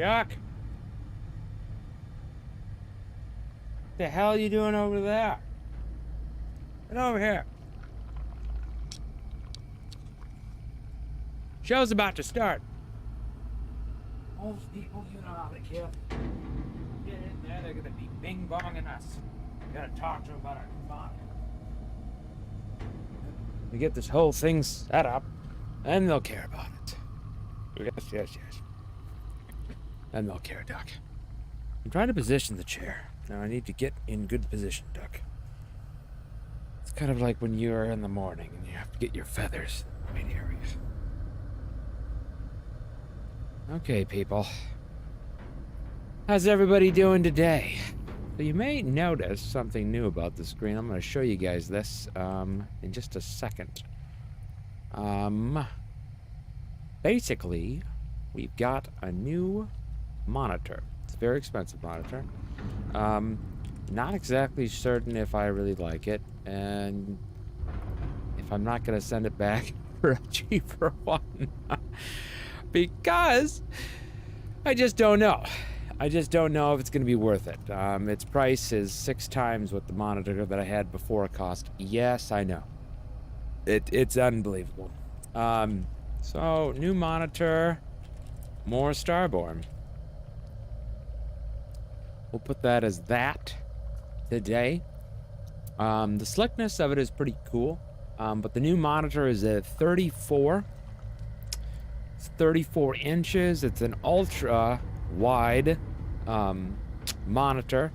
Duck? What the hell are you doing over there? Get over here. Show's about to start. All those people, you know how they get. Get in there, they're gonna be bing-bonging us. We gotta talk to them about our fauna. We get this whole thing set up, and they'll care about it. Yes. And they'll care, Duck. I'm trying to position the chair. Now I need to get in good position, Duck. It's kind of like when you're in the morning and you have to get your feathers in the right areas. Okay, people. How's everybody doing today? So you may notice something new about the screen. I'm going to show you guys this in just a second. Basically, we've got a new monitor. It's a very expensive monitor. Not exactly certain if I really like it, and if I'm not going to send it back for a cheaper one. Because I just don't know. I just don't know if it's going to be worth it. Its price is 6 times what the monitor that I had before cost. Yes, I know. It's unbelievable. So, new monitor, more Starborn. We'll put that as that today. The slickness of it is pretty cool. But the new monitor is a 34. It's 34 inches. It's an ultra wide monitor,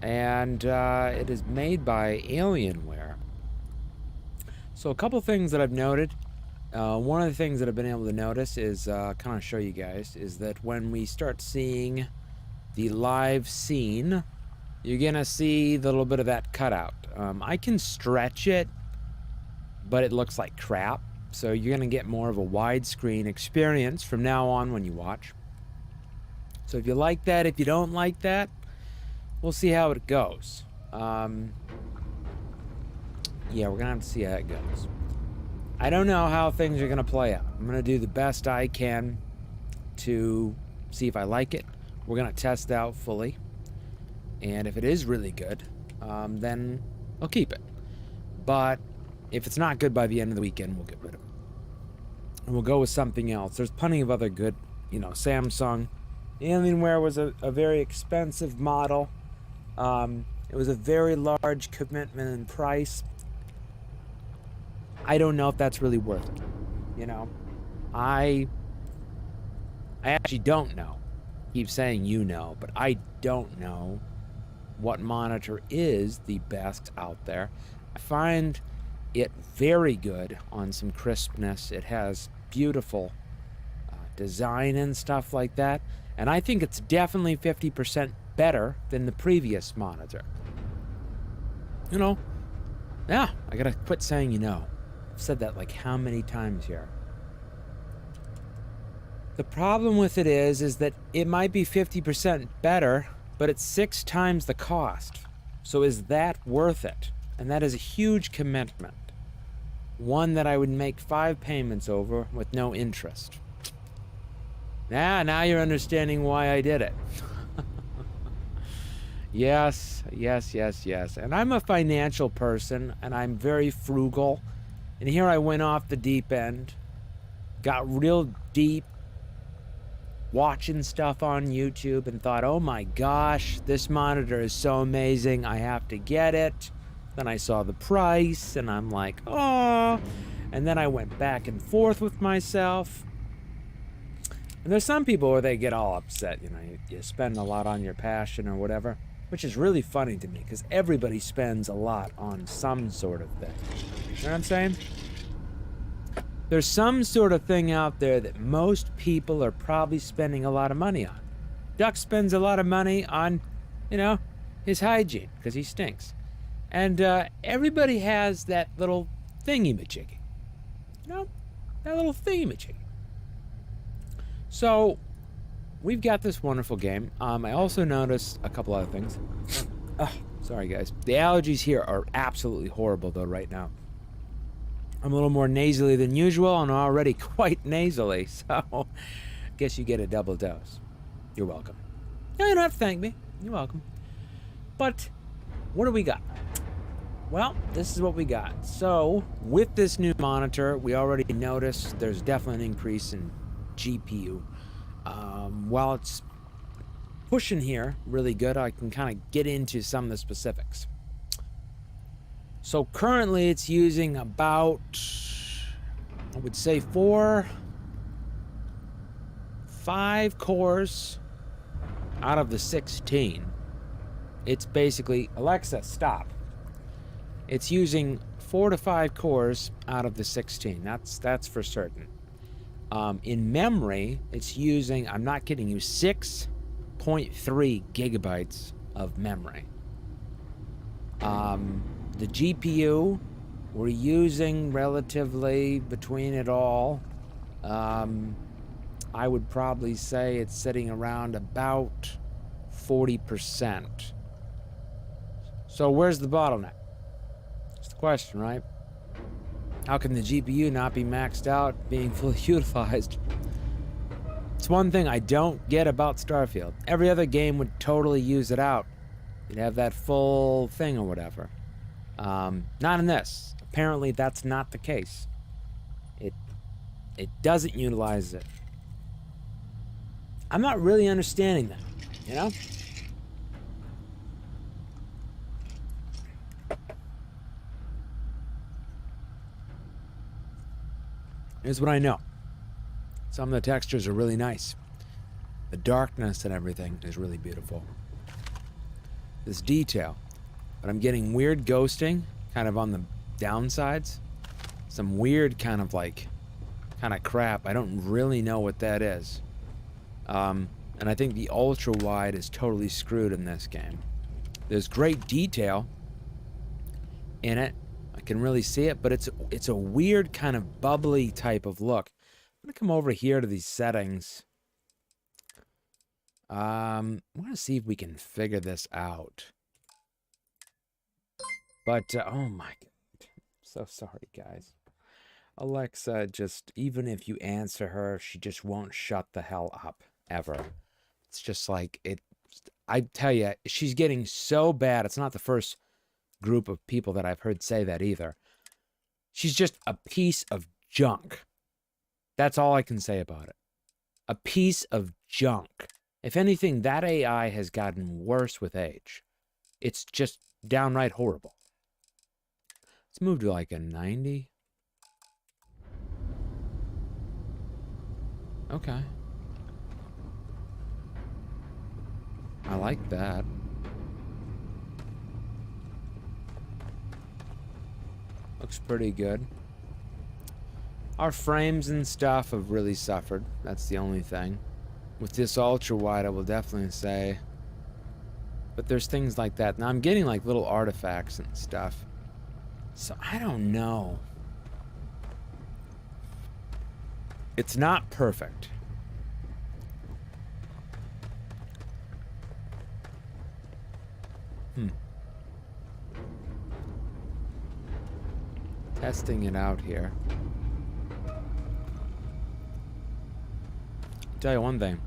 and it is made by Alienware. So a couple things that I've noted. One of the things that I've been able to notice is kind of show you guys is that when we start seeing the live scene, you're gonna see the little bit of that cutout. I can stretch it, but it looks like crap. So you're gonna get more of a widescreen experience from now on when you watch. So if you like that, if you don't like that, we'll see how it goes. Yeah, we're gonna have to see how it goes. I don't know how things are gonna play out. I'm gonna do the best I can to see if I like it. We're gonna test it out fully. And if it is really good, then I'll keep it. But if it's not good by the end of the weekend, we'll get rid of it. And we'll go with something else. There's plenty of other good, Samsung. Alienware was a very expensive model. It was a very large commitment in price. I don't know if that's really worth it. I actually don't know. I keep saying but I don't know what monitor is the best out there. I find it very good on some crispness. It has beautiful design and stuff like that. And I think it's definitely 50% better than the previous monitor. Yeah, I gotta quit saying I've said that like how many times here. The problem with it is that it might be 50% better, but it's 6 times the cost. So is that worth it? And that is a huge commitment. One that I would make 5 payments over with no interest. Now you're understanding why I did it. Yes. And I'm a financial person, and I'm very frugal. And here I went off the deep end, got real deep, watching stuff on YouTube, and thought, oh my gosh, this monitor is so amazing, I have to get it. Then I saw the price, and I'm like, oh. And then I went back and forth with myself. And there's some people where they get all upset, you spend a lot on your passion or whatever, which is really funny to me, because everybody spends a lot on some sort of thing. You know what I'm saying? There's some sort of thing out there that most people are probably spending a lot of money on. Duck spends a lot of money on, his hygiene, because he stinks. And everybody has that little thingy-majiggy. That little thingy-majiggy. So, we've got this wonderful game. I also noticed a couple other things. Oh, sorry, guys. The allergies here are absolutely horrible, though, right now. I'm a little more nasally than usual, and already quite nasally, so I guess you get a double dose. You're welcome. You don't have to thank me. You're welcome. But what do we got? Well, this is what we got. So, with this new monitor, we already noticed there's definitely an increase in GPU. While it's pushing here really good, I can kind of get into some of the specifics. So currently it's using about, I would say 5 cores out of the 16. It's basically, Alexa, stop. It's using 4 to 5 cores out of the 16. That's for certain. In memory, it's using, I'm not kidding you, 6.3 gigabytes of memory. The GPU, we're using relatively between it all. I would probably say it's sitting around about 40%. So where's the bottleneck? That's the question, right? How can the GPU not be maxed out, being fully utilized? It's one thing I don't get about Starfield. Every other game would totally use it out. You'd have that full thing or whatever. Not in this. Apparently that's not the case. It doesn't utilize it. I'm not really understanding that, you know? Here's what I know. Some of the textures are really nice. The darkness and everything is really beautiful. This detail. But I'm getting weird ghosting, kind of on the downsides. Some weird kind of crap. I don't really know what that is. And I think the ultra wide is totally screwed in this game. There's great detail in it. I can really see it, but it's a weird kind of bubbly type of look. I'm gonna come over here to these settings. I'm gonna see if we can figure this out. But oh my god, so sorry guys. Alexa, just even if you answer her, she just won't shut the hell up ever. It's just like it. I tell you, she's getting so bad. It's not the first group of people that I've heard say that either. She's just a piece of junk. That's all I can say about it. A piece of junk. If anything, that AI has gotten worse with age. It's just downright horrible. Let's move to like a 90. Okay. I like that. Looks pretty good. Our frames and stuff have really suffered. That's the only thing. With this ultra wide, I will definitely say. But there's things like that. Now I'm getting like little artifacts and stuff. So I don't know. It's not perfect. Testing it out here. I'll tell you one thing.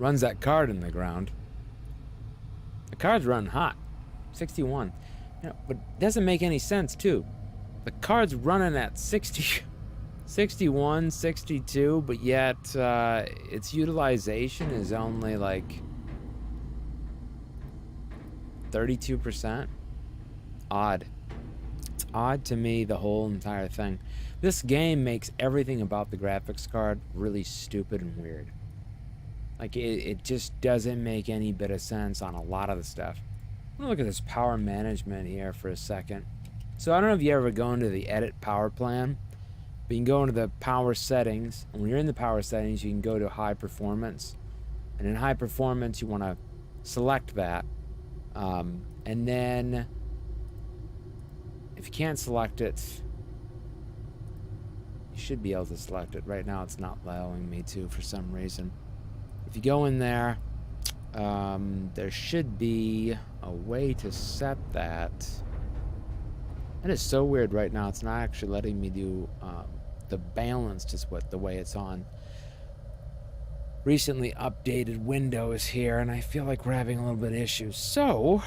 Runs that card in the ground. The card's running hot. 61. You know, but it doesn't make any sense too. The card's running at 60, 61, 62, but yet its utilization is only like 32%. Odd. It's odd to me, the whole entire thing. This game makes everything about the graphics card really stupid and weird. Like, it just doesn't make any bit of sense on a lot of the stuff. I'm gonna look at this power management here for a second. So I don't know if you ever go into the edit power plan, but you can go into the power settings, and when you're in the power settings, you can go to high performance. And in high performance, you want to select that. And then if you can't select it, you should be able to select it. Right now it's not allowing me to for some reason. If you go in there, there should be a way to set that. That is so weird right now. It's not actually letting me do the balance, just the way it's on. recently updated Windows here, and I feel like we're having a little bit of issues. So,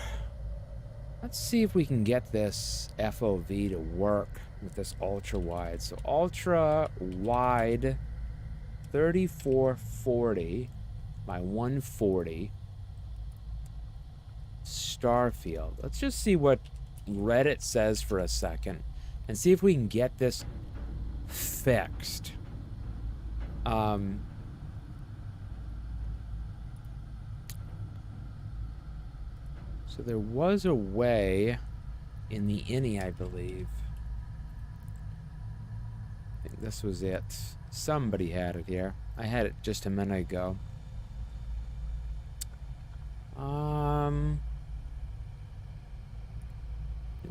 let's see if we can get this FOV to work with this ultra wide. So ultra wide 3440 by 140 Starfield. Let's just see what Reddit says for a second and see if we can get this fixed. So there was a way in the innie, I believe. I think this was it. Somebody had it here. I had it just a minute ago.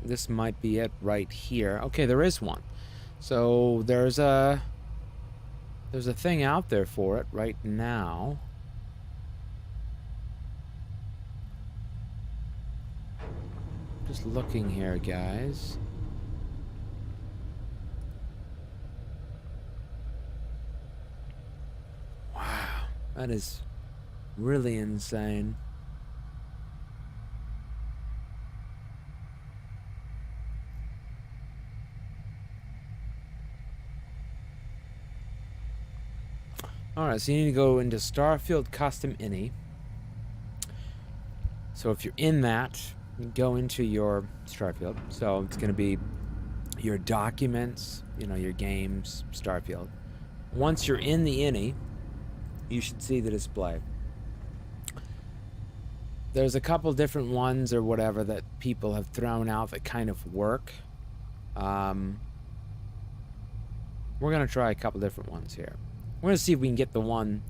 This might be it right here. Okay, there is one. So there's a thing out there for it right now. Just looking here, guys. Wow, that is really insane. Alright, so you need to go into Starfield Custom Innie. So if you're in that, you go into your Starfield. So it's going to be your documents, you know, your games, Starfield. Once you're in the innie, you should see the display. There's a couple different ones or whatever that people have thrown out that kind of work. We're going to try a couple different ones here. We're going to see if we can get the one.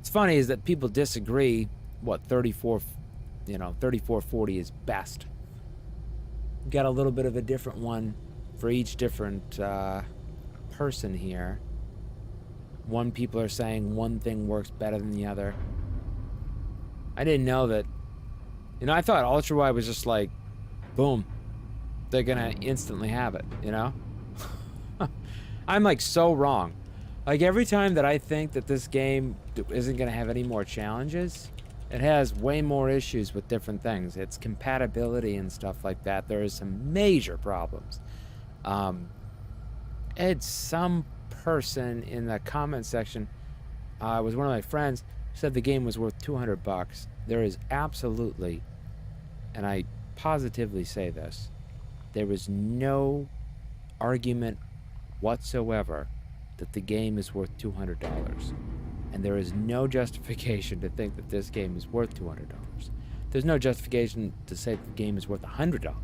It's funny is that people disagree what 3440 is best. We've got a little bit of a different one for each different person here. One people are saying one thing works better than the other. I didn't know that. You know, I thought ultra wide was just like, boom, they're gonna instantly have it, you know? I'm like so wrong. Like every time that I think that this game isn't gonna have any more challenges, it has way more issues with different things. Its compatibility and stuff like that. There is some major problems. It's some person in the comment section, was one of my friends, said the game was worth $200. There is absolutely, and I positively say this, there is no argument whatsoever that the game is worth $200. And there is no justification to think that this game is worth $200. There's no justification to say that the game is worth $100.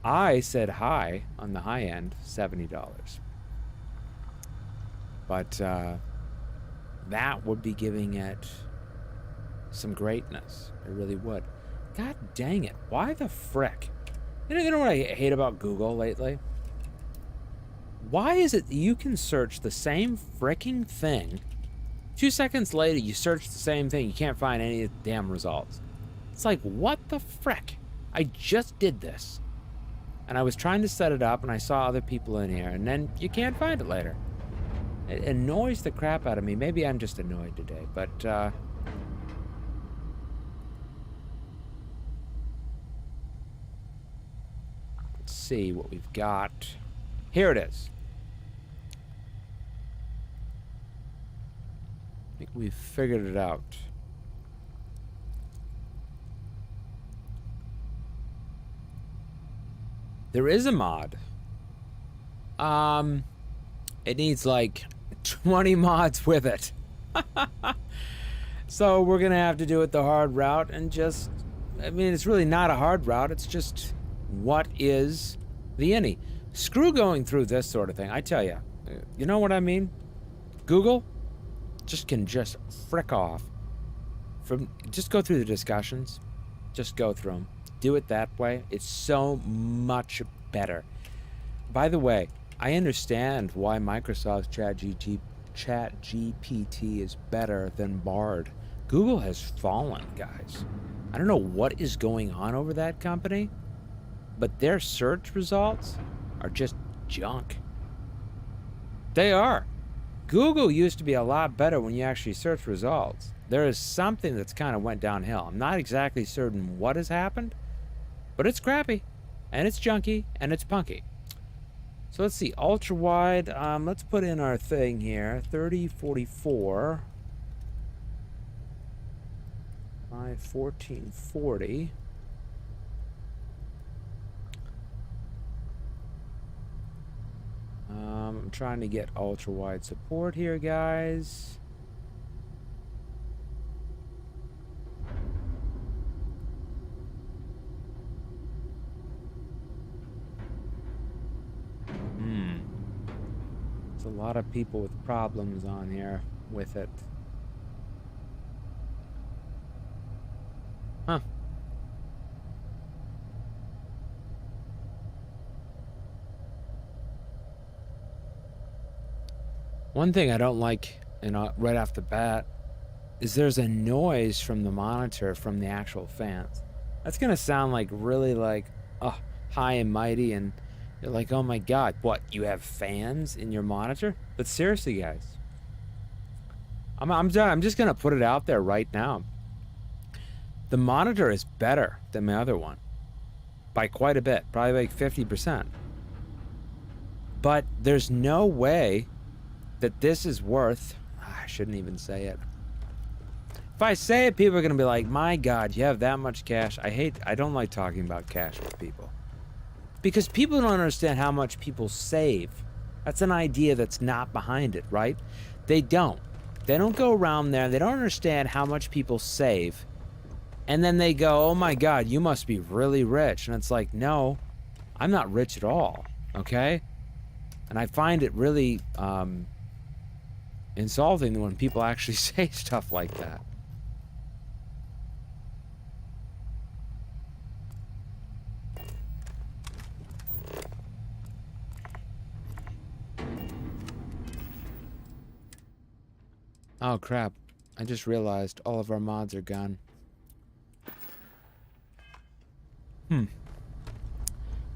I said high, on the high end, $70. But that would be giving it some greatness. It really would. God dang it. Why the frick? You know what I hate about Google lately? Why is it that you can search the same fricking thing, 2 seconds later you search the same thing, you can't find any of the damn results? It's like, what the frick? I just did this. And I was trying to set it up and I saw other people in here, and then you can't find it later. It annoys the crap out of me. Maybe I'm just annoyed today, but let's see what we've got. Here it is. I think we've figured it out. There is a mod. It needs like 20 mods with it. So we're gonna have to do it the hard route and just, I mean, it's really not a hard route. It's just what is the innie. Screw going through this sort of thing. I tell you, you know what I mean? Google can just frick off. Just go through the discussions. Just go through them. Do it that way. It's so much better. By the way, I understand why Microsoft's ChatGPT is better than Bard. Google has fallen, guys. I don't know what is going on over that company, but their search results are just junk. They are. Google used to be a lot better when you actually search results. There is something that's kind of went downhill. I'm not exactly certain what has happened, but it's crappy, and it's junky, and it's punky. So let's see, ultra wide. Let's put in our thing here, 3044 by 1440. I'm trying to get ultra wide support here, guys. There's a lot of people with problems on here with it. Huh. One thing I don't like, right off the bat, is there's a noise from the monitor from the actual fans. That's gonna sound like really like, high and mighty, and you're like, oh my god, what? You have fans in your monitor? But seriously, guys, I'm just gonna put it out there right now. The monitor is better than my other one by quite a bit, probably like 50%. But there's no way that this is worth, I shouldn't even say it. If I say it, people are gonna be like, my god, you have that much cash. I don't like talking about cash with people, because people don't understand how much people save. That's an idea that's not behind it, right? They don't go around there, they don't understand how much people save, and then they go, oh my god, you must be really rich. And it's like, no, I'm not rich at all, okay? And I find it really insulting when people actually say stuff like that. Oh crap, I just realized all of our mods are gone.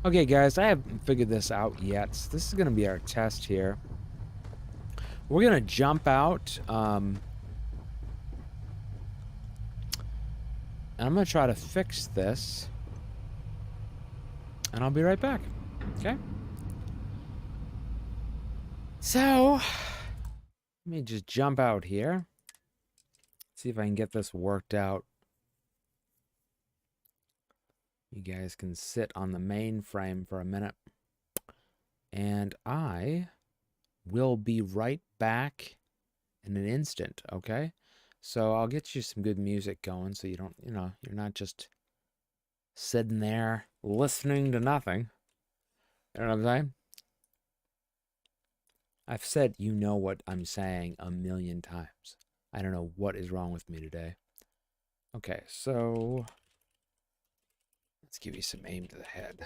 Okay guys, I haven't figured this out yet. So this is gonna be our test here. We're gonna jump out, and I'm gonna try to fix this, and I'll be right back, okay? So, let me just jump out here, see if I can get this worked out. You guys can sit on the mainframe for a minute, and I will be right back in an instant, okay? So I'll get you some good music going so you don't, you're not just sitting there listening to nothing. You know what I'm saying? I've said you know what I'm saying a million times. I don't know what is wrong with me today. Okay, so let's give you some aim to the head.